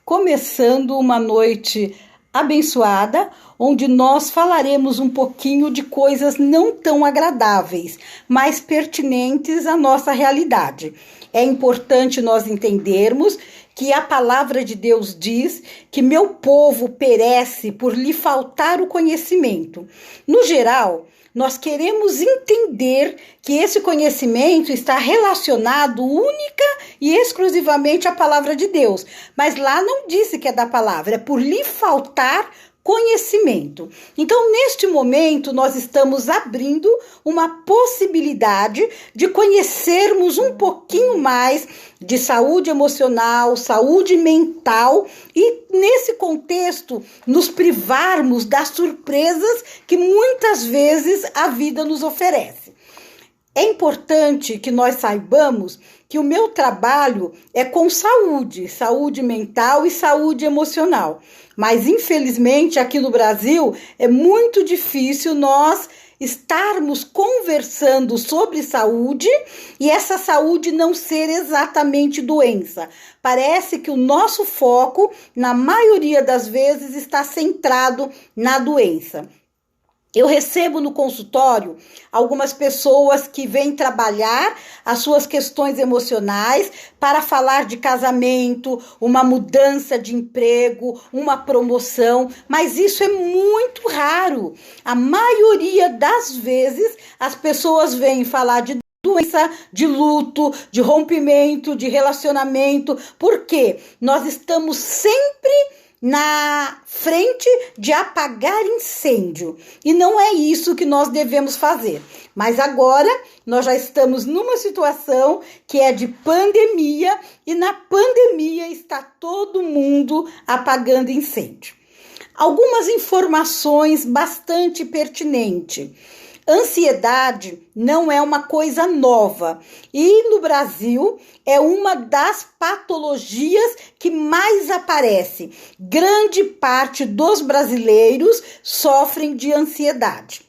começando uma noite abençoada, onde nós falaremos um pouquinho de coisas não tão agradáveis, mas pertinentes à nossa realidade. É importante nós entendermos que a palavra de Deus diz que meu povo perece por lhe faltar o conhecimento. No geral, nós queremos entender que esse conhecimento está relacionado única e exclusivamente à palavra de Deus. Mas lá não disse que é da palavra, é por lhe faltar conhecimento. Então, neste momento, nós estamos abrindo uma possibilidade de conhecermos um pouquinho mais de saúde emocional, saúde mental e, nesse contexto, nos privarmos das surpresas que muitas vezes a vida nos oferece. É importante que nós saibamos que o meu trabalho é com saúde mental e saúde emocional. Mas, infelizmente, aqui no Brasil, é muito difícil nós estarmos conversando sobre saúde e essa saúde não ser exatamente doença. Parece que o nosso foco, na maioria das vezes, está centrado na doença. Eu recebo no consultório algumas pessoas que vêm trabalhar as suas questões emocionais para falar de casamento, uma mudança de emprego, uma promoção, mas isso é muito raro. A maioria das vezes as pessoas vêm falar de doença, de luto, de rompimento, de relacionamento, porque nós estamos sempre na frente de apagar incêndio. E não é isso que nós devemos fazer. Mas agora nós já estamos numa situação que é de pandemia e na pandemia está todo mundo apagando incêndio. Algumas informações bastante pertinentes. Ansiedade não é uma coisa nova e no Brasil é uma das patologias que mais aparece. Grande parte dos brasileiros sofrem de ansiedade.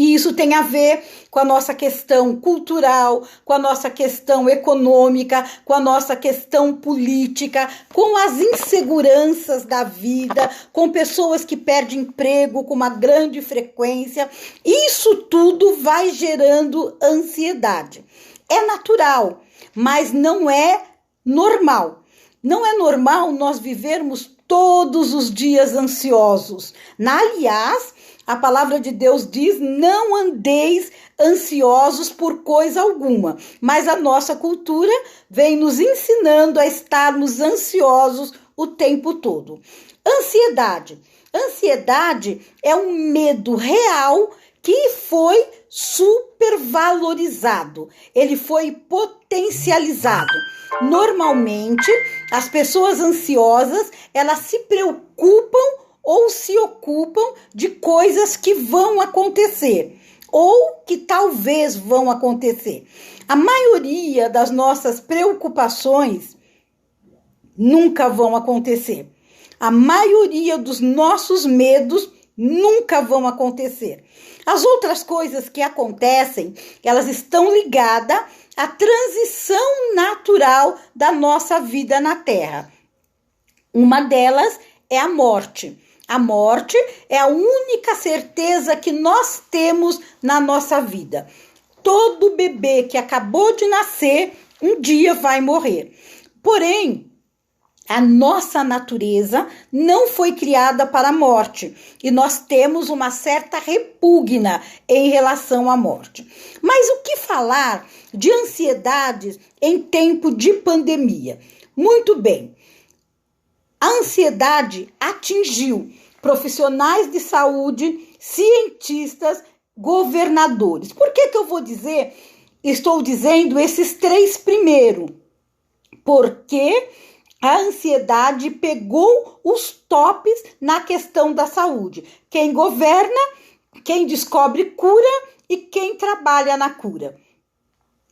E isso tem a ver com a nossa questão cultural, com a nossa questão econômica, com a nossa questão política, com as inseguranças da vida, com pessoas que perdem emprego com uma grande frequência. Isso tudo vai gerando ansiedade. É natural, mas não é normal. Não é normal nós vivermos todos os dias ansiosos. Aliás, a palavra de Deus diz, não andeis ansiosos por coisa alguma. Mas a nossa cultura vem nos ensinando a estarmos ansiosos o tempo todo. Ansiedade. Ansiedade é um medo real que foi supervalorizado. Ele foi potencializado. Normalmente, as pessoas ansiosas, elas se preocupam ou se ocupam de coisas que vão acontecer ou que talvez vão acontecer. A maioria das nossas preocupações nunca vão acontecer. A maioria dos nossos medos nunca vão acontecer. As outras coisas que acontecem, elas estão ligadas à transição natural da nossa vida na Terra. Uma delas é a morte. A morte é a única certeza que nós temos na nossa vida. Todo bebê que acabou de nascer, um dia vai morrer. Porém, a nossa natureza não foi criada para a morte e nós temos uma certa repugna em relação à morte. Mas o que falar de ansiedade em tempo de pandemia? Muito bem. A ansiedade atingiu profissionais de saúde, cientistas, governadores. Por que eu estou dizendo esses três primeiro? Porque a ansiedade pegou os tops na questão da saúde. Quem governa, quem descobre cura e quem trabalha na cura.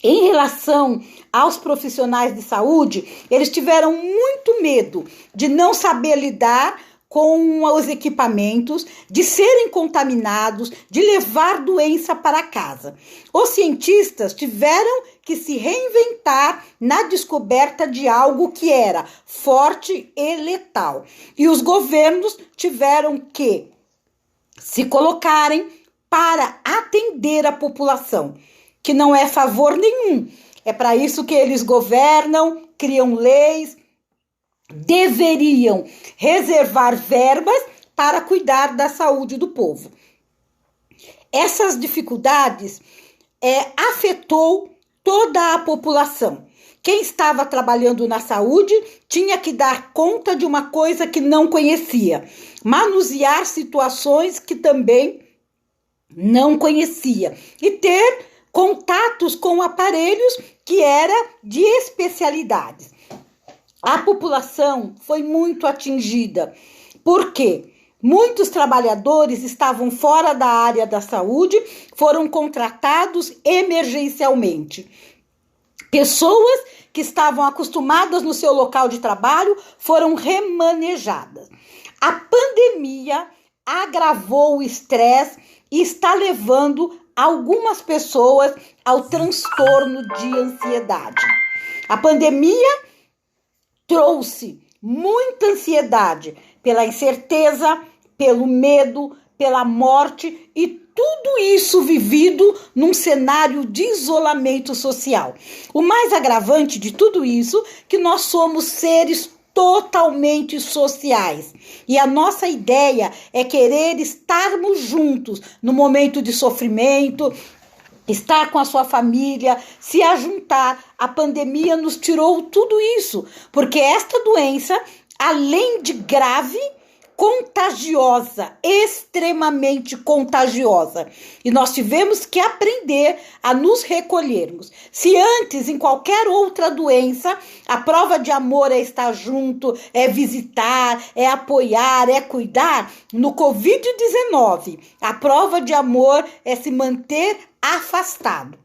Em relação aos profissionais de saúde, eles tiveram muito medo de não saber lidar com os equipamentos, de serem contaminados, de levar doença para casa. Os cientistas tiveram que se reinventar na descoberta de algo que era forte e letal. E os governos tiveram que se colocarem para atender a população, que não é favor nenhum. É para isso que eles governam, criam leis, deveriam reservar verbas para cuidar da saúde do povo. Essas dificuldades afetou toda a população. Quem estava trabalhando na saúde tinha que dar conta de uma coisa que não conhecia, manusear situações que também não conhecia e ter contatos com aparelhos que era de especialidades. A população foi muito atingida, porque muitos trabalhadores estavam fora da área da saúde, foram contratados emergencialmente. Pessoas que estavam acostumadas no seu local de trabalho foram remanejadas. A pandemia agravou o estresse e está levando algumas pessoas ao transtorno de ansiedade. A pandemia trouxe muita ansiedade pela incerteza, pelo medo, pela morte e tudo isso vivido num cenário de isolamento social. O mais agravante de tudo isso é que nós somos seres totalmente sociais. E a nossa ideia é querer estarmos juntos no momento de sofrimento, estar com a sua família, se ajuntar. A pandemia nos tirou tudo isso, porque esta doença, além de grave, contagiosa, extremamente contagiosa. E nós tivemos que aprender a nos recolhermos. Se antes, em qualquer outra doença, a prova de amor é estar junto, é visitar, é apoiar, é cuidar, no Covid-19, a prova de amor é se manter afastado.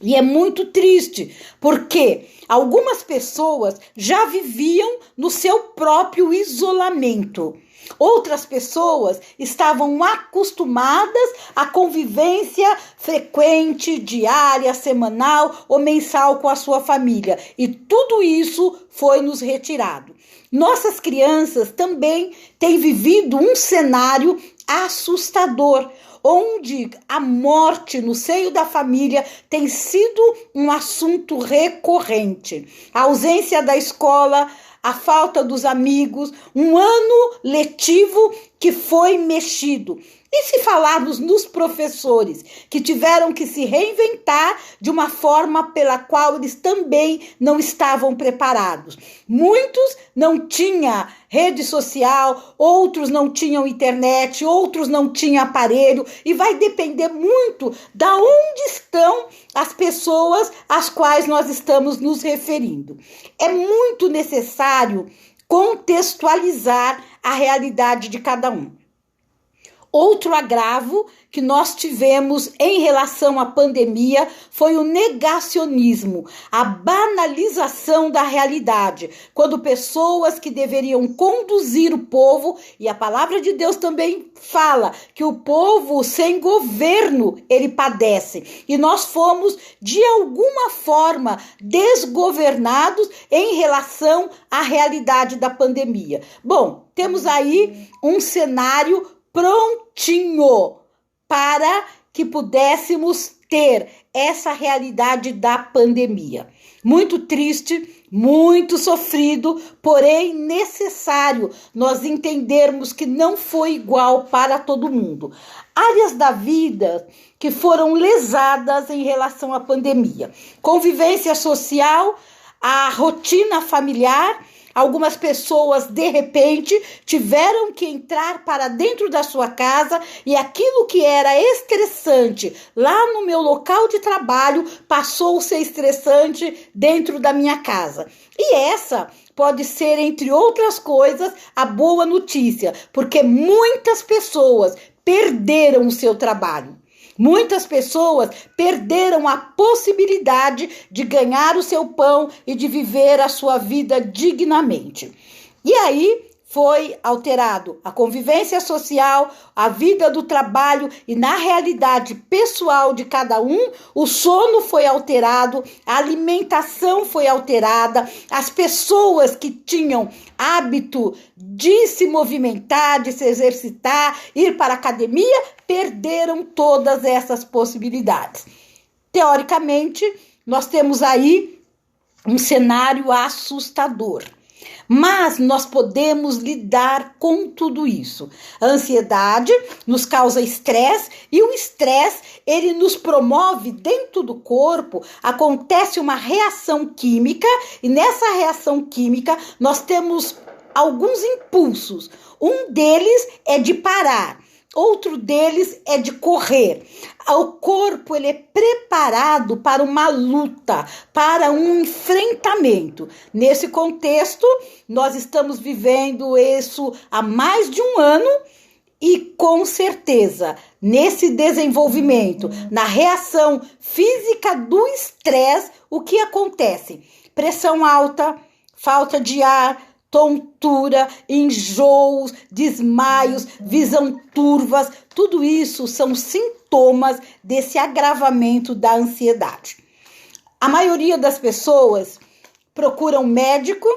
E é muito triste, porque algumas pessoas já viviam no seu próprio isolamento. Outras pessoas estavam acostumadas à convivência frequente, diária, semanal ou mensal com a sua família. E tudo isso foi nos retirado. Nossas crianças também têm vivido um cenário assustador, onde a morte no seio da família tem sido um assunto recorrente. A ausência da escola, a falta dos amigos, um ano letivo que foi mexido. E se falarmos nos professores, que tiveram que se reinventar de uma forma pela qual eles também não estavam preparados. Muitos não tinham rede social, outros não tinham internet, outros não tinham aparelho, e vai depender muito de onde estão as pessoas às quais nós estamos nos referindo. É muito necessário contextualizar a realidade de cada um. Outro agravo que nós tivemos em relação à pandemia foi o negacionismo, a banalização da realidade, quando pessoas que deveriam conduzir o povo, e a palavra de Deus também fala que o povo sem governo, ele padece, e nós fomos de alguma forma desgovernados em relação à realidade da pandemia. Bom, temos aí um cenário prontinho para que pudéssemos ter essa realidade da pandemia. Muito triste, muito sofrido, porém necessário nós entendermos que não foi igual para todo mundo. Áreas da vida que foram lesadas em relação à pandemia. Convivência social, a rotina familiar. Algumas pessoas, de repente, tiveram que entrar para dentro da sua casa e aquilo que era estressante lá no meu local de trabalho passou a ser estressante dentro da minha casa. E essa pode ser, entre outras coisas, a boa notícia, porque muitas pessoas perderam o seu trabalho. Muitas pessoas perderam a possibilidade de ganhar o seu pão e de viver a sua vida dignamente. E aí foi alterado a convivência social, a vida do trabalho e na realidade pessoal de cada um, o sono foi alterado, a alimentação foi alterada, as pessoas que tinham hábito de se movimentar, de se exercitar, ir para a academia, perderam todas essas possibilidades. Teoricamente, nós temos aí um cenário assustador. Mas nós podemos lidar com tudo isso. A ansiedade nos causa estresse e o estresse, ele nos promove dentro do corpo, acontece uma reação química e nessa reação química nós temos alguns impulsos. Um deles é de parar. Outro deles é de correr. O corpo ele é preparado para uma luta, para um enfrentamento. Nesse contexto, nós estamos vivendo isso há mais de um ano e com certeza, nesse desenvolvimento, na reação física do estresse, o que acontece? Pressão alta, falta de ar, tontura, enjoos, desmaios, visão turvas, tudo isso são sintomas desse agravamento da ansiedade. A maioria das pessoas procuram médico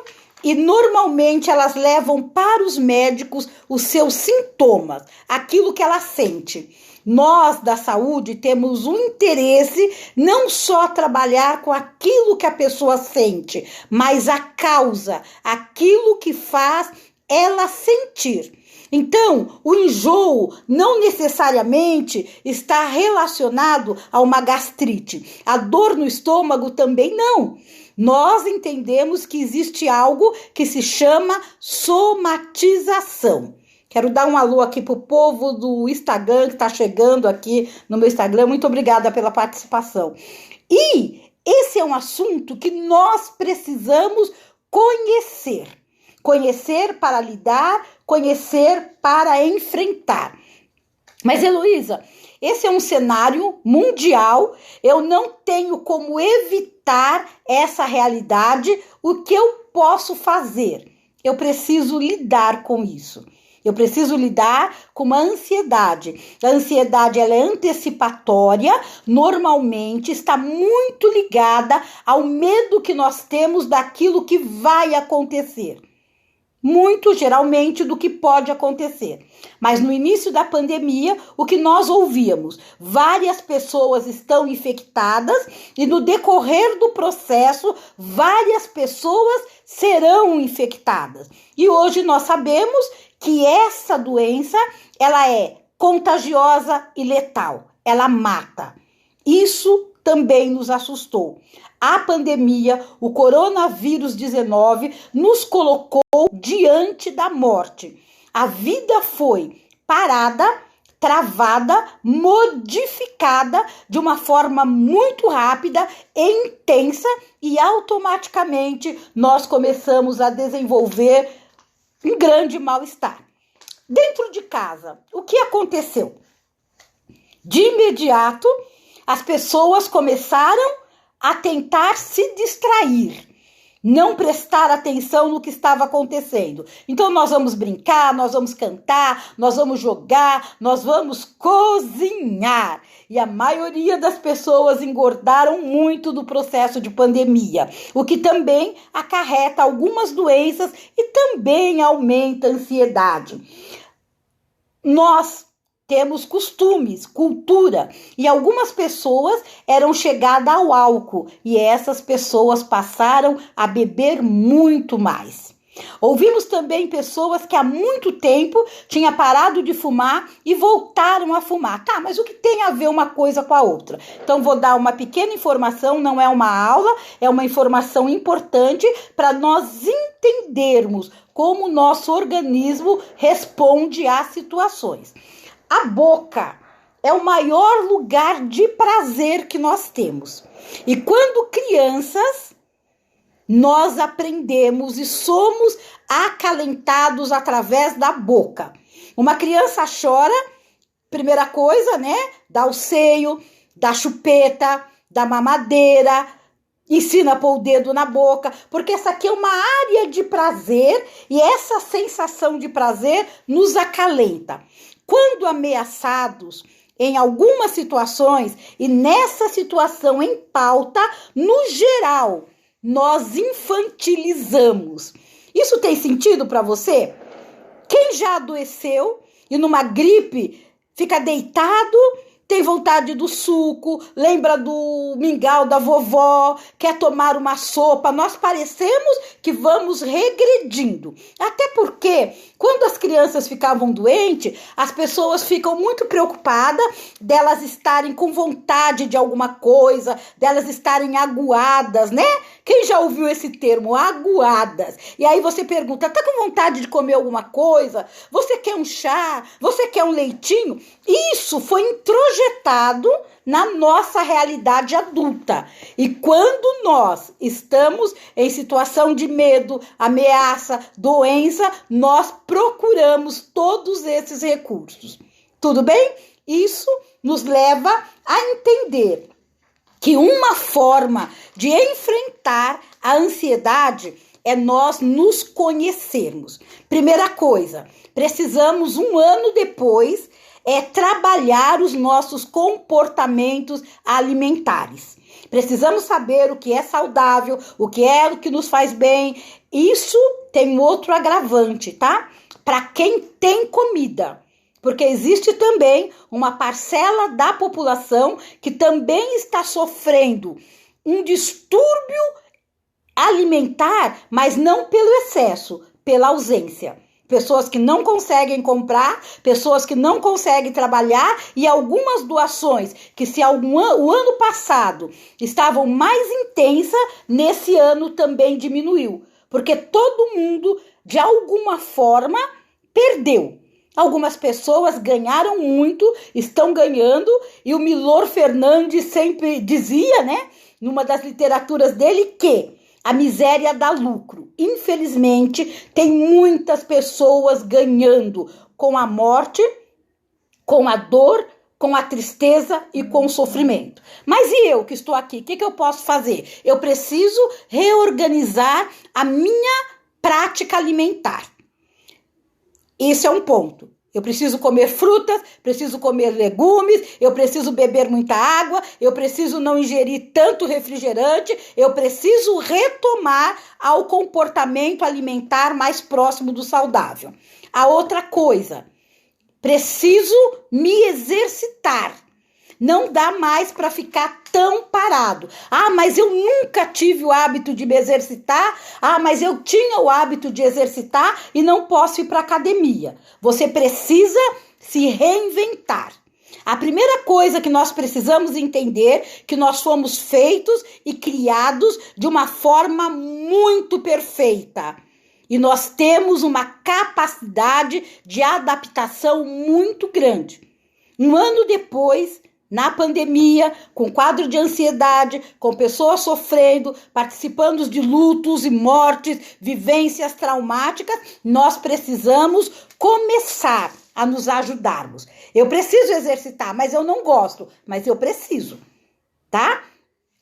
e normalmente elas levam para os médicos os seus sintomas, aquilo que ela sente. Nós da saúde temos um interesse não só trabalhar com aquilo que a pessoa sente, mas a causa, aquilo que faz ela sentir. Então, o enjoo não necessariamente está relacionado a uma gastrite. A dor no estômago também não. Nós entendemos que existe algo que se chama somatização. Quero dar um alô aqui pro povo do Instagram que está chegando aqui no meu Instagram. Muito obrigada pela participação. E esse é um assunto que nós precisamos conhecer. Conhecer para lidar, conhecer para enfrentar. Mas, Heloísa, esse é um cenário mundial. Eu não tenho como evitar essa realidade. O que eu posso fazer? Eu preciso lidar com isso. Eu preciso lidar com uma ansiedade. A ansiedade ela é antecipatória, normalmente está muito ligada ao medo que nós temos daquilo que vai acontecer. Muito geralmente do que pode acontecer. Mas no início da pandemia, o que nós ouvíamos? Várias pessoas estão infectadas e no decorrer do processo, várias pessoas serão infectadas. E hoje nós sabemos que essa doença, ela é contagiosa e letal. Ela mata. Isso também nos assustou. A pandemia, o coronavírus 19, nos colocou diante da morte. A vida foi parada, travada, modificada de uma forma muito rápida e intensa e automaticamente nós começamos a desenvolver um grande mal-estar. Dentro de casa, o que aconteceu? De imediato, as pessoas começaram a tentar se distrair, não prestar atenção no que estava acontecendo. Então nós vamos brincar, nós vamos cantar, nós vamos jogar, nós vamos cozinhar. E a maioria das pessoas engordaram muito no processo de pandemia, o que também acarreta algumas doenças e também aumenta a ansiedade. Nós temos costumes, cultura, e algumas pessoas eram chegadas ao álcool e essas pessoas passaram a beber muito mais. Ouvimos também pessoas que há muito tempo tinham parado de fumar e voltaram a fumar. Tá, mas o que tem a ver uma coisa com a outra? Então vou dar uma pequena informação, não é uma aula, é uma informação importante para nós entendermos como o nosso organismo responde às situações. A boca é o maior lugar de prazer que nós temos. E quando crianças, nós aprendemos e somos acalentados através da boca. Uma criança chora, primeira coisa, né? Dá o seio, dá chupeta, dá mamadeira, ensina a pôr o dedo na boca, porque essa aqui é uma área de prazer e essa sensação de prazer nos acalenta. Quando ameaçados em algumas situações, e nessa situação em pauta, no geral, nós infantilizamos. Isso tem sentido para você? Quem já adoeceu e numa gripe fica deitado, tem vontade do suco, lembra do mingau da vovó, quer tomar uma sopa, nós parecemos que vamos regredindo. Até porque, quando as crianças ficavam doentes, as pessoas ficam muito preocupadas delas estarem com vontade de alguma coisa, delas estarem aguadas, né? Quem já ouviu esse termo, aguadas? E aí você pergunta, tá com vontade de comer alguma coisa? Você quer um chá? Você quer um leitinho? Isso foi introjetado na nossa realidade adulta. E quando nós estamos em situação de medo, ameaça, doença, nós procuramos todos esses recursos. Tudo bem? Isso nos leva a entender que uma forma de enfrentar a ansiedade é nós nos conhecermos. Primeira coisa, precisamos um ano depois trabalhar os nossos comportamentos alimentares. Precisamos saber o que é saudável, o que nos faz bem. Isso tem outro agravante, tá? Para quem tem comida. Porque existe também uma parcela da população que também está sofrendo um distúrbio alimentar, mas não pelo excesso, pela ausência. Pessoas que não conseguem comprar, pessoas que não conseguem trabalhar e algumas doações que se o ano passado estavam mais intensas, nesse ano também diminuiu. Porque todo mundo, de alguma forma, perdeu. Algumas pessoas ganharam muito, estão ganhando, e o Milor Fernandes sempre dizia, né, numa das literaturas dele, que a miséria dá lucro. Infelizmente, tem muitas pessoas ganhando com a morte, com a dor, com a tristeza e com o sofrimento. Mas e eu que estou aqui, o que eu posso fazer? Eu preciso reorganizar a minha prática alimentar. Esse é um ponto. Eu preciso comer frutas, preciso comer legumes, eu preciso beber muita água, eu preciso não ingerir tanto refrigerante, eu preciso retomar ao comportamento alimentar mais próximo do saudável. A outra coisa, preciso me exercitar. Não dá mais para ficar tão parado. Ah, mas eu nunca tive o hábito de me exercitar. Ah, mas eu tinha o hábito de exercitar e não posso ir para academia. Você precisa se reinventar. A primeira coisa que nós precisamos entender é que nós fomos feitos e criados de uma forma muito perfeita. E nós temos uma capacidade de adaptação muito grande. Um ano depois, na pandemia, com quadro de ansiedade, com pessoas sofrendo, participando de lutos e mortes, vivências traumáticas, nós precisamos começar a nos ajudarmos. Eu preciso exercitar, mas eu não gosto, mas eu preciso, tá?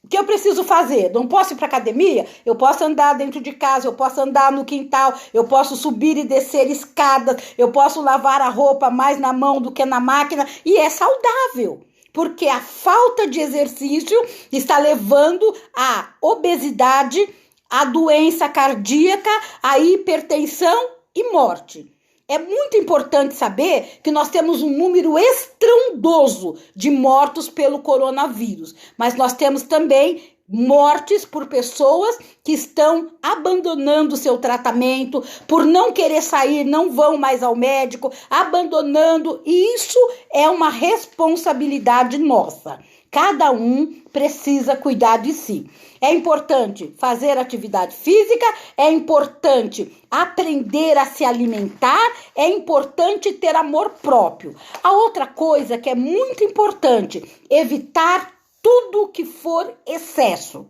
O que eu preciso fazer? Não posso ir para academia? Eu posso andar dentro de casa, eu posso andar no quintal, eu posso subir e descer escadas, eu posso lavar a roupa mais na mão do que na máquina, e é saudável. Porque a falta de exercício está levando à obesidade, à doença cardíaca, à hipertensão e morte. É muito importante saber que nós temos um número estrondoso de mortos pelo coronavírus, mas nós temos também mortes por pessoas que estão abandonando seu tratamento, por não querer sair, não vão mais ao médico, abandonando, e isso é uma responsabilidade nossa. Cada um precisa cuidar de si. É importante fazer atividade física, é importante aprender a se alimentar, é importante ter amor próprio. A outra coisa que é muito importante, evitar tudo que for excesso.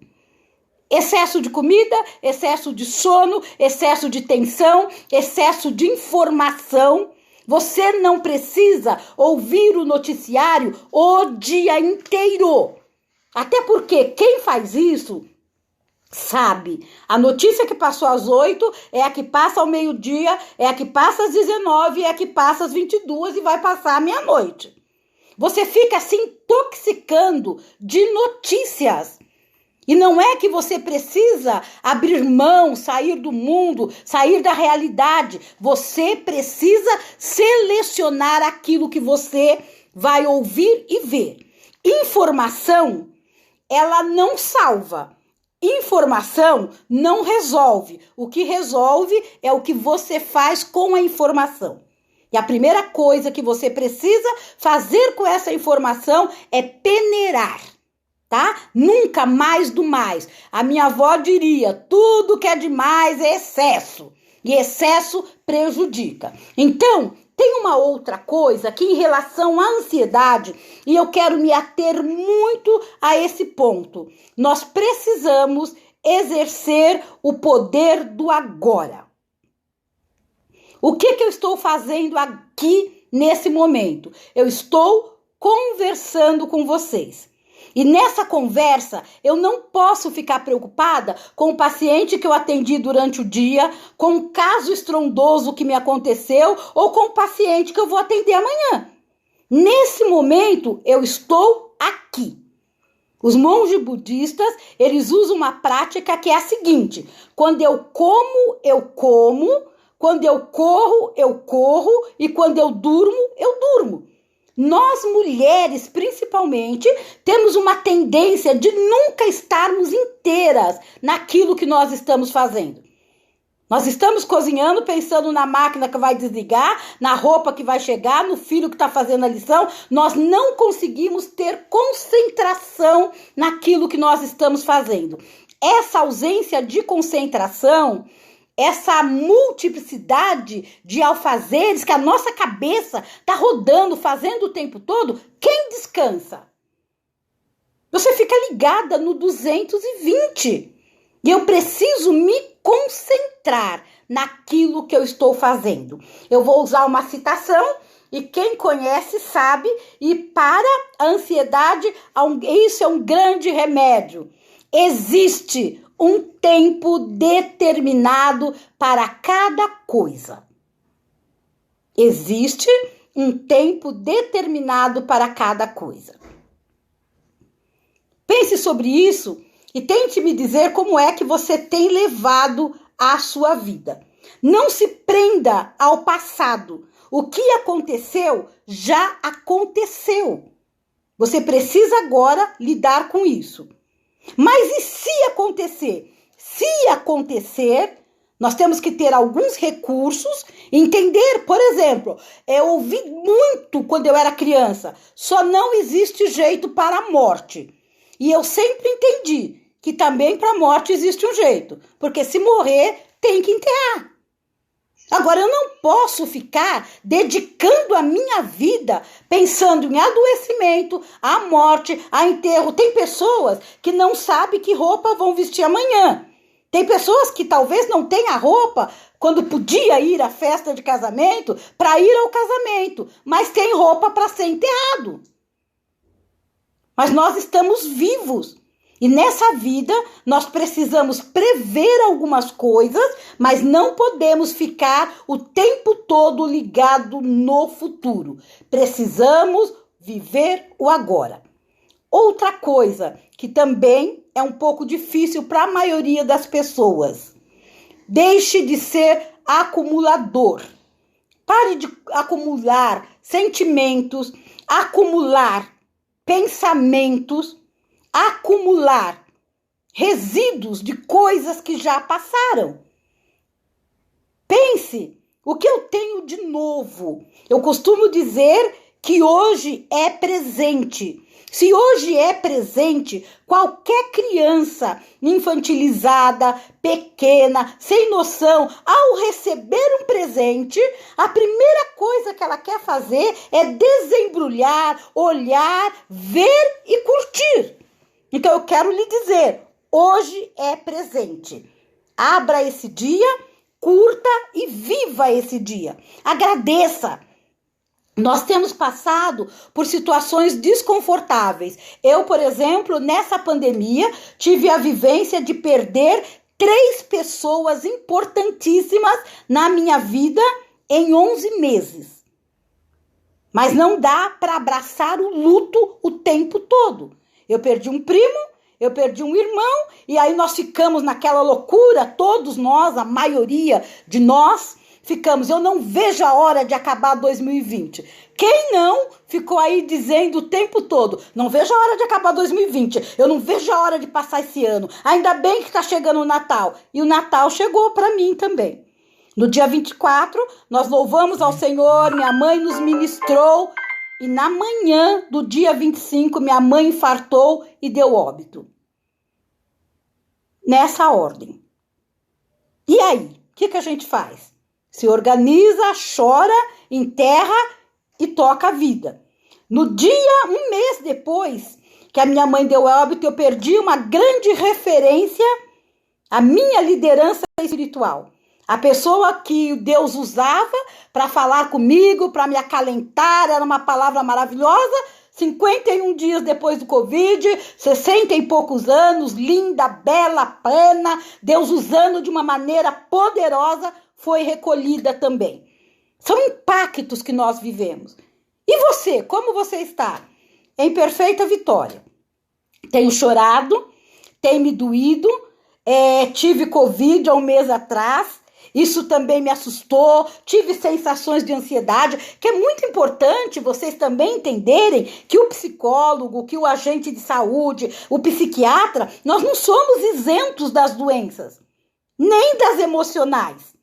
Excesso de comida, excesso de sono, excesso de tensão, excesso de informação. Você não precisa ouvir o noticiário o dia inteiro. Até porque quem faz isso sabe. A notícia que passou às 8 é a que passa ao meio-dia, é a que passa às 19, é a que passa às 22 e vai passar à meia-noite. Você fica se intoxicando de notícias. E não é que você precisa abrir mão, sair do mundo, sair da realidade. Você precisa selecionar aquilo que você vai ouvir e ver. Informação, ela não salva. Informação não resolve. O que resolve é o que você faz com a informação. E a primeira coisa que você precisa fazer com essa informação é peneirar, tá? Nunca mais do mais. A minha avó diria, tudo que é demais é excesso. E excesso prejudica. Então, tem uma outra coisa que em relação à ansiedade, e eu quero me ater muito a esse ponto. Nós precisamos exercer o poder do agora. O que eu estou fazendo aqui nesse momento? Eu estou conversando com vocês. E nessa conversa, eu não posso ficar preocupada com o paciente que eu atendi durante o dia, com o caso estrondoso que me aconteceu ou com o paciente que eu vou atender amanhã. Nesse momento, eu estou aqui. Os monges budistas, eles usam uma prática que é a seguinte: quando eu como, eu como. Quando eu corro, e quando eu durmo. Nós, mulheres, principalmente, temos uma tendência de nunca estarmos inteiras naquilo que nós estamos fazendo. Nós estamos cozinhando, pensando na máquina que vai desligar, na roupa que vai chegar, no filho que está fazendo a lição. Nós não conseguimos ter concentração naquilo que nós estamos fazendo. Essa ausência de concentração, essa multiplicidade de alfazeres que a nossa cabeça está rodando, fazendo o tempo todo, quem descansa? Você fica ligada no 220. E eu preciso me concentrar naquilo que eu estou fazendo. Eu vou usar uma citação e quem conhece sabe, e para a ansiedade, isso é um grande remédio. Existe um tempo determinado para cada coisa. Existe um tempo determinado para cada coisa. Pense sobre isso e tente me dizer como é que você tem levado a sua vida. Não se prenda ao passado. O que aconteceu, já aconteceu. Você precisa agora lidar com isso. Mas e se acontecer? Se acontecer, nós temos que ter alguns recursos, entender, por exemplo, eu ouvi muito quando eu era criança, só não existe jeito para a morte. E eu sempre entendi que também para a morte existe um jeito, porque se morrer, tem que enterrar. Agora, eu não posso ficar dedicando a minha vida pensando em adoecimento, a morte, a enterro. Tem pessoas que não sabem que roupa vão vestir amanhã. Tem pessoas que talvez não tenham roupa quando podia ir à festa de casamento para ir ao casamento, mas tem roupa para ser enterrado. Mas nós estamos vivos. E nessa vida, nós precisamos prever algumas coisas, mas não podemos ficar o tempo todo ligado no futuro. Precisamos viver o agora. Outra coisa que também é um pouco difícil para a maioria das pessoas. Deixe de ser acumulador. Pare de acumular sentimentos, acumular pensamentos, acumular resíduos de coisas que já passaram. Pense, o que eu tenho de novo? Eu costumo dizer que hoje é presente. Se hoje é presente, qualquer criança infantilizada, pequena, sem noção, ao receber um presente, a primeira coisa que ela quer fazer é desembrulhar, olhar, ver e curtir. Então eu quero lhe dizer, hoje é presente. Abra esse dia, curta e viva esse dia. Agradeça. Nós temos passado por situações desconfortáveis. Eu, por exemplo, nessa pandemia, tive a vivência de perder 3 pessoas importantíssimas na minha vida em 11 meses. Mas não dá para abraçar o luto o tempo todo. Eu perdi um primo, eu perdi um irmão, e aí nós ficamos naquela loucura, todos nós, a maioria de nós, ficamos. Eu não vejo a hora de acabar 2020. Quem não ficou aí dizendo o tempo todo, não vejo a hora de acabar 2020, eu não vejo a hora de passar esse ano, ainda bem que está chegando o Natal. E o Natal chegou para mim também. No dia 24, nós louvamos ao Senhor, minha mãe nos ministrou, e na manhã do dia 25, minha mãe infartou e deu óbito. Nessa ordem. E aí, o que a gente faz? Se organiza, chora, enterra e toca a vida. No dia, um mês depois que a minha mãe deu óbito, eu perdi uma grande referência à minha liderança espiritual. A pessoa que Deus usava para falar comigo, para me acalentar, era uma palavra maravilhosa. 51 dias depois do Covid, 60 e poucos anos, linda, bela, plena, Deus usando de uma maneira poderosa, foi recolhida também. São impactos que nós vivemos. E você, como você está? Em perfeita vitória. Tenho chorado, tem me doído, tive Covid há um mês atrás, isso também me assustou, tive sensações de ansiedade, que é muito importante vocês também entenderem que o psicólogo, que o agente de saúde, o psiquiatra, nós não somos isentos das doenças, nem das emocionais.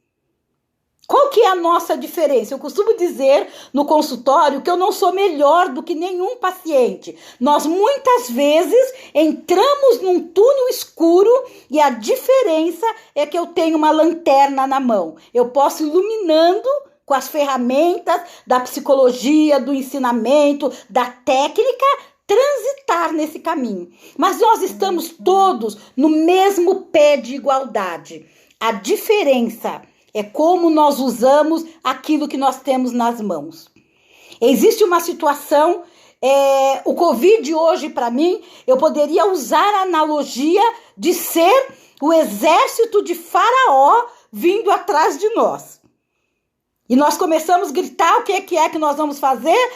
Qual que é a nossa diferença? Eu costumo dizer no consultório que eu não sou melhor do que nenhum paciente. Nós muitas vezes entramos num túnel escuro e a diferença é que eu tenho uma lanterna na mão. Eu posso iluminando com as ferramentas da psicologia, do ensinamento, da técnica, transitar nesse caminho. Mas nós estamos todos no mesmo pé de igualdade. A diferença é como nós usamos aquilo que nós temos nas mãos. Existe uma situação, o Covid hoje para mim, eu poderia usar a analogia de ser o exército de Faraó vindo atrás de nós. E nós começamos a gritar o que é que nós vamos fazer.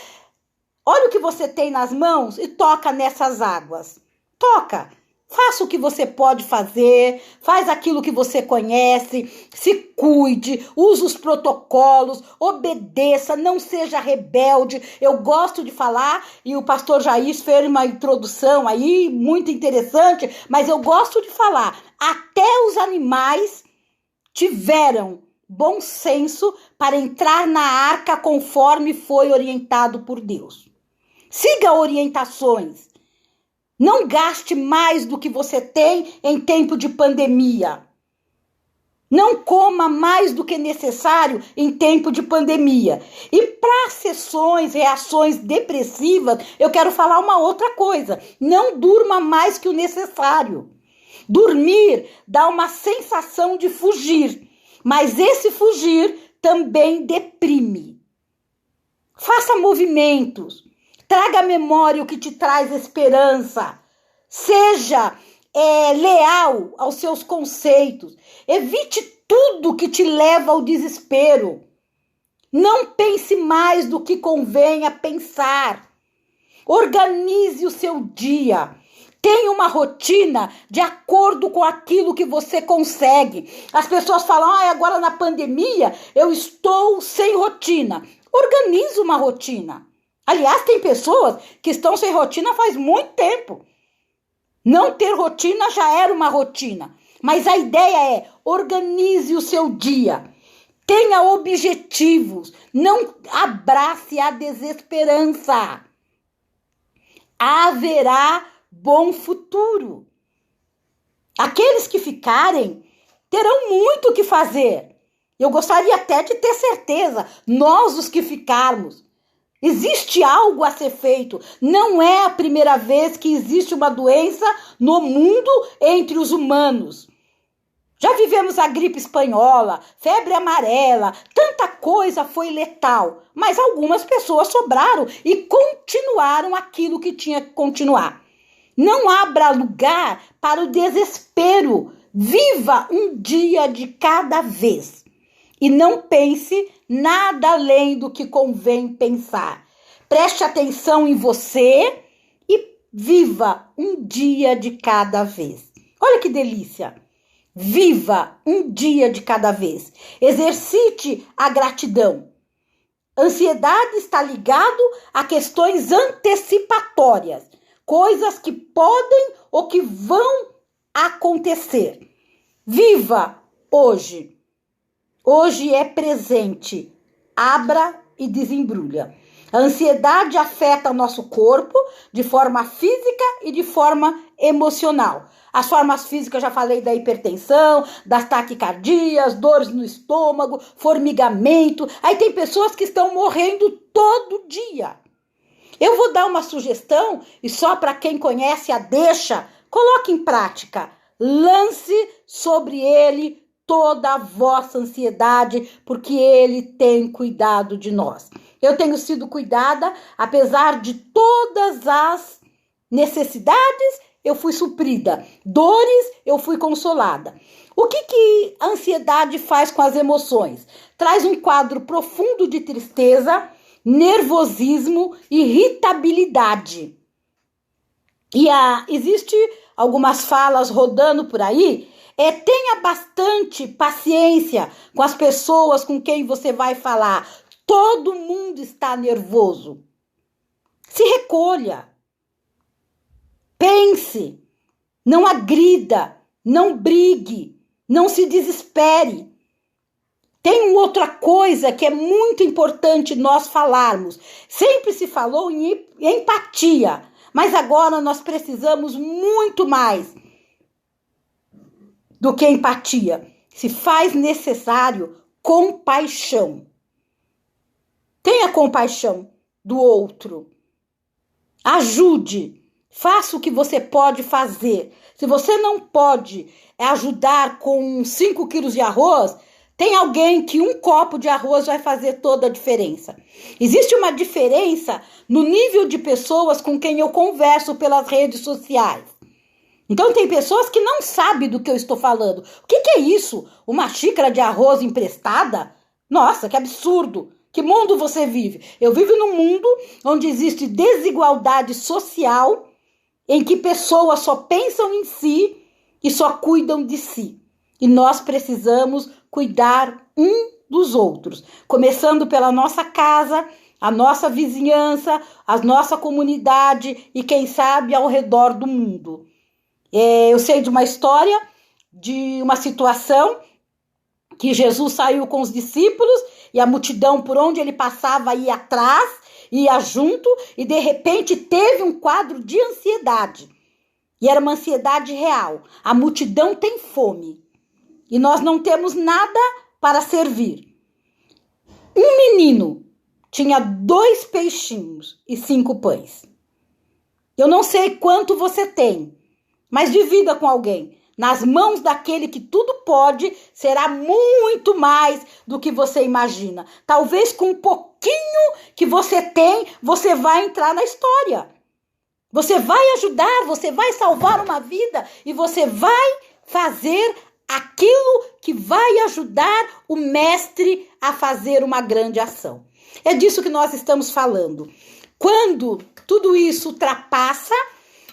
Olha o que você tem nas mãos e toca nessas águas. Toca. Faça o que você pode fazer, faz aquilo que você conhece, se cuide, use os protocolos, obedeça, não seja rebelde. Eu gosto de falar, e o pastor Jair fez uma introdução aí muito interessante, mas eu gosto de falar, até os animais tiveram bom senso para entrar na arca conforme foi orientado por Deus. Siga orientações. Não gaste mais do que você tem em tempo de pandemia. Não coma mais do que necessário em tempo de pandemia. E para sessões, reações depressivas, eu quero falar uma outra coisa. Não durma mais que o necessário. Dormir dá uma sensação de fugir, mas esse fugir também deprime. Faça movimentos. Traga à memória o que te traz esperança. Seja leal aos seus conceitos. Evite tudo que te leva ao desespero. Não pense mais do que convenha pensar. Organize o seu dia. Tenha uma rotina de acordo com aquilo que você consegue. As pessoas falam, agora na pandemia eu estou sem rotina. Organize uma rotina. Aliás, tem pessoas que estão sem rotina faz muito tempo. Não ter rotina já era uma rotina. Mas a ideia é, organize o seu dia. Tenha objetivos. Não abrace a desesperança. Haverá bom futuro. Aqueles que ficarem terão muito o que fazer. Eu gostaria até de ter certeza, nós os que ficarmos, existe algo a ser feito. Não é a primeira vez que existe uma doença no mundo entre os humanos. Já vivemos a gripe espanhola, febre amarela, tanta coisa foi letal, mas algumas pessoas sobraram e continuaram aquilo que tinha que continuar. Não abra lugar para o desespero. Viva um dia de cada vez. E não pense nada além do que convém pensar. Preste atenção em você e viva um dia de cada vez. Olha que delícia! Viva um dia de cada vez. Exercite a gratidão. Ansiedade está ligado a questões antecipatórias, coisas que podem ou que vão acontecer. Viva hoje. Hoje é presente. Abra e desembrulha. A ansiedade afeta o nosso corpo de forma física e de forma emocional. As formas físicas, já falei da hipertensão, das taquicardias, dores no estômago, formigamento. Aí tem pessoas que estão morrendo todo dia. Eu vou dar uma sugestão e só para quem conhece a deixa, coloque em prática. Lance sobre ele toda a vossa ansiedade, porque ele tem cuidado de nós. Eu tenho sido cuidada, apesar de todas as necessidades, eu fui suprida. Dores, eu fui consolada. O que a ansiedade faz com as emoções? Traz um quadro profundo de tristeza, nervosismo, irritabilidade. E existe algumas falas rodando por aí. Tenha bastante paciência com as pessoas com quem você vai falar. Todo mundo está nervoso. Se recolha. Pense. Não agrida. Não brigue. Não se desespere. Tem uma outra coisa que é muito importante nós falarmos. Sempre se falou em empatia, mas agora nós precisamos muito mais do que empatia. Se faz necessário compaixão. Tenha compaixão do outro. Ajude. Faça o que você pode fazer. Se você não pode ajudar com 5 quilos de arroz, tem alguém que 1 copo de arroz vai fazer toda a diferença. Existe uma diferença no nível de pessoas com quem eu converso pelas redes sociais. Então tem pessoas que não sabem do que eu estou falando. O que é isso? Uma xícara de arroz emprestada? Nossa, que absurdo! Que mundo você vive? Eu vivo num mundo onde existe desigualdade social, em que pessoas só pensam em si e só cuidam de si. E nós precisamos cuidar um dos outros, começando pela nossa casa, a nossa vizinhança, a nossa comunidade e, quem sabe, ao redor do mundo. Eu sei de uma história, de uma situação que Jesus saiu com os discípulos e a multidão por onde ele passava ia atrás, ia junto e de repente teve um quadro de ansiedade. E era uma ansiedade real. A multidão tem fome e nós não temos nada para servir. Um menino tinha 2 peixinhos e 5 pães. Eu não sei quanto você tem, mas divida com alguém. Nas mãos daquele que tudo pode, será muito mais do que você imagina. Talvez com um pouquinho que você tem, você vai entrar na história. Você vai ajudar, você vai salvar uma vida e você vai fazer aquilo que vai ajudar o mestre a fazer uma grande ação. É disso que nós estamos falando. Quando tudo isso ultrapassa,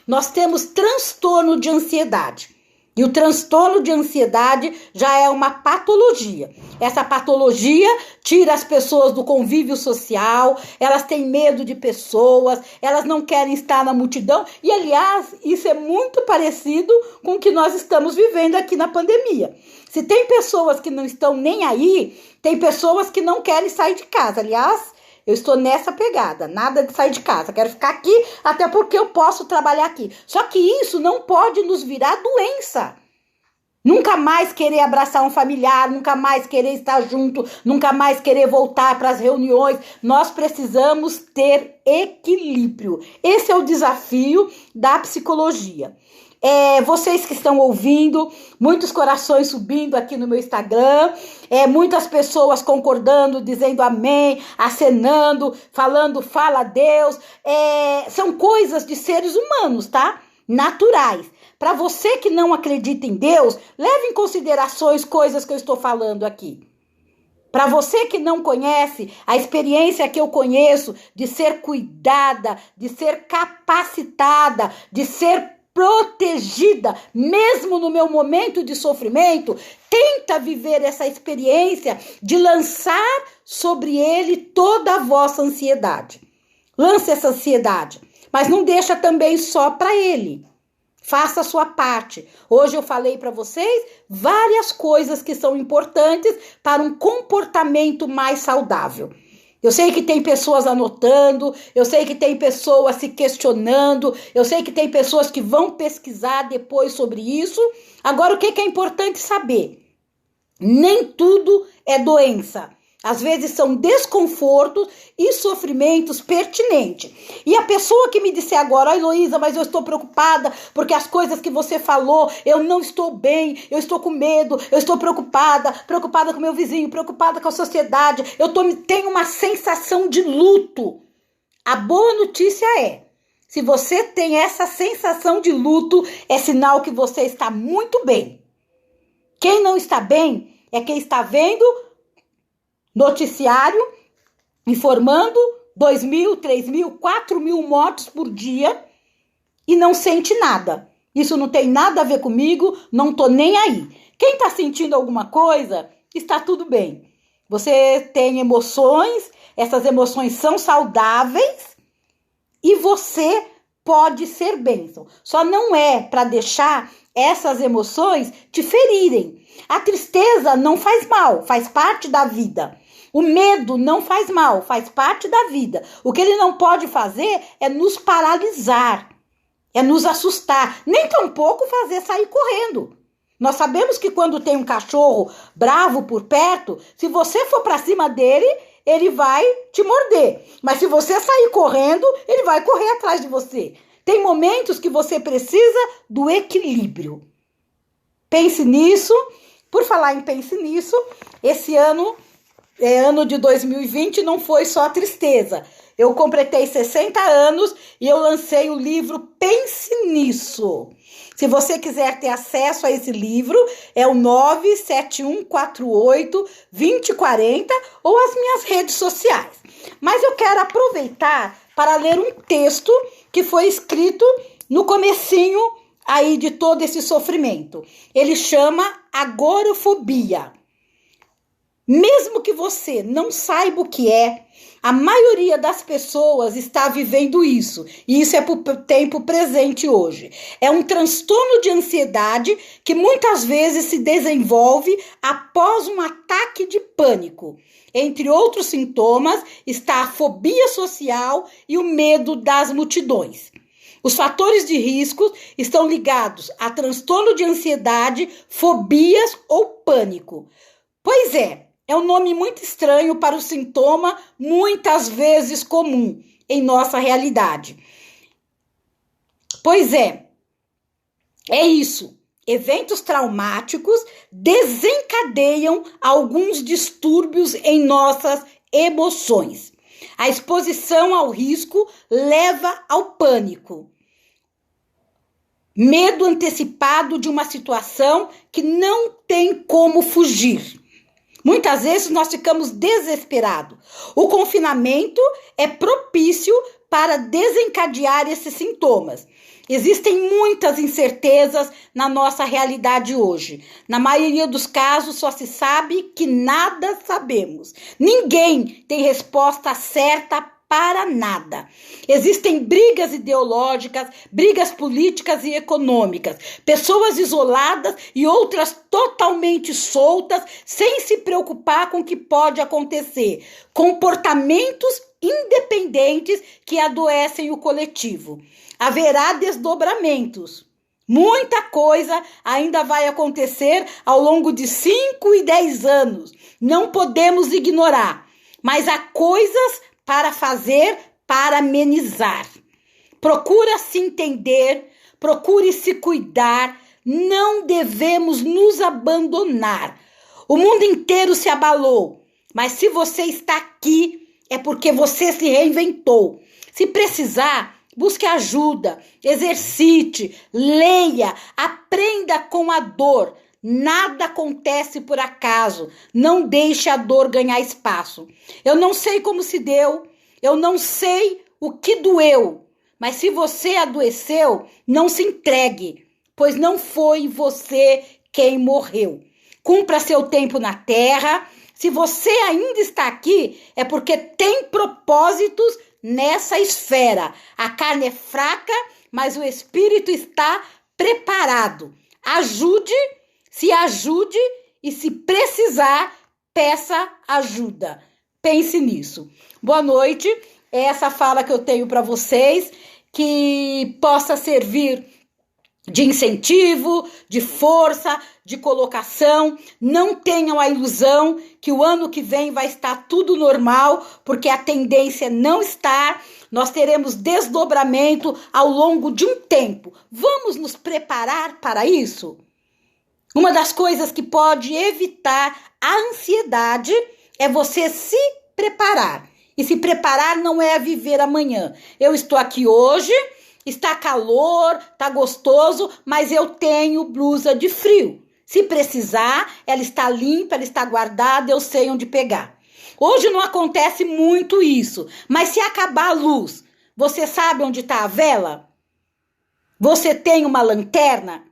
nós temos transtorno de ansiedade. E o transtorno de ansiedade já é uma patologia. Essa patologia tira as pessoas do convívio social, elas têm medo de pessoas, elas não querem estar na multidão. E, aliás, isso é muito parecido com o que nós estamos vivendo aqui na pandemia. Se tem pessoas que não estão nem aí, tem pessoas que não querem sair de casa. Aliás, eu estou nessa pegada, nada de sair de casa, quero ficar aqui, até porque eu posso trabalhar aqui. Só que isso não pode nos virar doença. Nunca mais querer abraçar um familiar, nunca mais querer estar junto, nunca mais querer voltar para as reuniões. Nós precisamos ter equilíbrio. Esse é o desafio da psicologia. Vocês que estão ouvindo, muitos corações subindo aqui no meu Instagram, muitas pessoas concordando, dizendo amém, acenando, falando fala a Deus. São coisas de seres humanos, tá? Naturais. Para você que não acredita em Deus, leve em considerações coisas que eu estou falando aqui. Para você que não conhece, a experiência que eu conheço de ser cuidada, de ser capacitada, de ser protegida, mesmo no meu momento de sofrimento, tenta viver essa experiência de lançar sobre ele toda a vossa ansiedade. Lance essa ansiedade, mas não deixa também só para ele. Faça a sua parte. Hoje eu falei para vocês várias coisas que são importantes para um comportamento mais saudável. Eu sei que tem pessoas anotando, eu sei que tem pessoas se questionando, eu sei que tem pessoas que vão pesquisar depois sobre isso. Agora, o que é importante saber? Nem tudo é doença. Às vezes são desconfortos e sofrimentos pertinentes. E a pessoa que me disser agora, Heloísa, mas eu estou preocupada porque as coisas que você falou, eu não estou bem, eu estou com medo, eu estou preocupada com meu vizinho, preocupada com a sociedade, tenho uma sensação de luto. A boa notícia se você tem essa sensação de luto, é sinal que você está muito bem. Quem não está bem é quem está vendo noticiário informando 2.000, 3.000, 4.000 mortos por dia e não sente nada. Isso não tem nada a ver comigo, não tô nem aí. Quem tá sentindo alguma coisa, está tudo bem. Você tem emoções, essas emoções são saudáveis e você pode ser bênção. Só não é para deixar essas emoções te ferirem. A tristeza não faz mal, faz parte da vida. O medo não faz mal, faz parte da vida. O que ele não pode fazer é nos paralisar, é nos assustar, nem tampouco fazer sair correndo. Nós sabemos que quando tem um cachorro bravo por perto, se você for para cima dele, ele vai te morder. Mas se você sair correndo, ele vai correr atrás de você. Tem momentos que você precisa do equilíbrio. Pense nisso. Por falar em pense nisso, esse ano de 2020 não foi só tristeza. Eu completei 60 anos e eu lancei o livro Pense Nisso. Se você quiser ter acesso a esse livro, é o 97148-2040 ou as minhas redes sociais. Mas eu quero aproveitar para ler um texto que foi escrito no comecinho aí de todo esse sofrimento. Ele chama Agorafobia. Mesmo que você não saiba o que a maioria das pessoas está vivendo isso. E isso é por tempo presente hoje. É um transtorno de ansiedade que muitas vezes se desenvolve após um ataque de pânico. Entre outros sintomas está a fobia social e o medo das multidões. Os fatores de risco estão ligados a transtorno de ansiedade, fobias ou pânico. Pois é um nome muito estranho para o sintoma muitas vezes comum em nossa realidade. Pois é isso. Eventos traumáticos desencadeiam alguns distúrbios em nossas emoções. A exposição ao risco leva ao pânico. Medo antecipado de uma situação que não tem como fugir. Muitas vezes nós ficamos desesperados. O confinamento é propício para desencadear esses sintomas. Existem muitas incertezas na nossa realidade hoje. Na maioria dos casos, só se sabe que nada sabemos. Ninguém tem resposta certa para nada. Existem brigas ideológicas, brigas políticas e econômicas, pessoas isoladas e outras totalmente soltas, sem se preocupar com o que pode acontecer. Comportamentos independentes que adoecem o coletivo. Haverá desdobramentos. Muita coisa ainda vai acontecer ao longo de 5 e 10 anos. Não podemos ignorar, mas há coisas para fazer, para amenizar. Procura se entender, procure se cuidar, não devemos nos abandonar. O mundo inteiro se abalou, mas se você está aqui, é porque você se reinventou. Se precisar, busque ajuda, exercite, leia, aprenda com a dor. Nada acontece por acaso, não deixe a dor ganhar espaço. Eu não sei como se deu, eu não sei o que doeu, mas se você adoeceu, não se entregue, pois não foi você quem morreu. Cumpra seu tempo na terra. Se você ainda está aqui, é porque tem propósitos nessa esfera. A carne é fraca, mas o espírito está preparado. Se ajude e se precisar, peça ajuda. Pense nisso. Boa noite. É essa fala que eu tenho para vocês, que possa servir de incentivo, de força, de colocação. Não tenham a ilusão que o ano que vem vai estar tudo normal, porque a tendência é não estar. Nós teremos desdobramento ao longo de um tempo. Vamos nos preparar para isso? Uma das coisas que pode evitar a ansiedade é você se preparar. E se preparar não é viver amanhã. Eu estou aqui hoje, está calor, está gostoso, mas eu tenho blusa de frio. Se precisar, ela está limpa, ela está guardada, eu sei onde pegar. Hoje não acontece muito isso, mas se acabar a luz, você sabe onde está a vela? Você tem uma lanterna?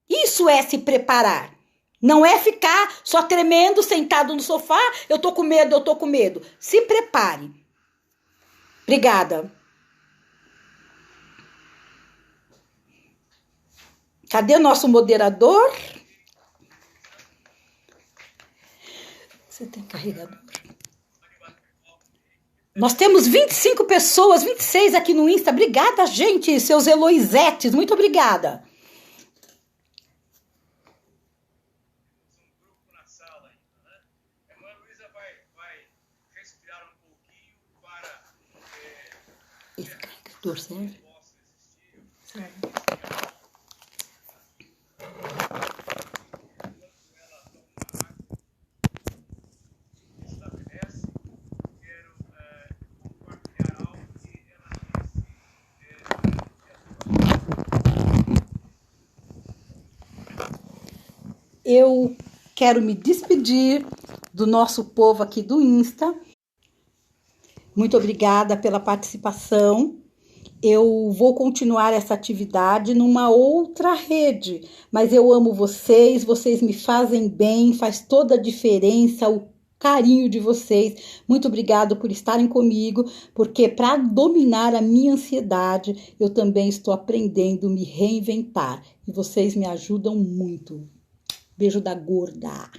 Isso é se preparar. Não é ficar só tremendo, sentado no sofá, eu tô com medo, eu tô com medo. Se prepare. Obrigada. Cadê o nosso moderador? Você tem carregador? Nós temos 25 pessoas, 26 aqui no Insta. Obrigada, gente, seus Heloisetes. Muito obrigada. Esse carregador serve? Serve. Eu quero me despedir do nosso povo aqui do Insta. Muito obrigada pela participação. Eu vou continuar essa atividade numa outra rede, mas eu amo vocês, vocês me fazem bem, faz toda a diferença o carinho de vocês. Muito obrigado por estarem comigo, porque para dominar a minha ansiedade, eu também estou aprendendo a me reinventar e vocês me ajudam muito. Beijo da gorda.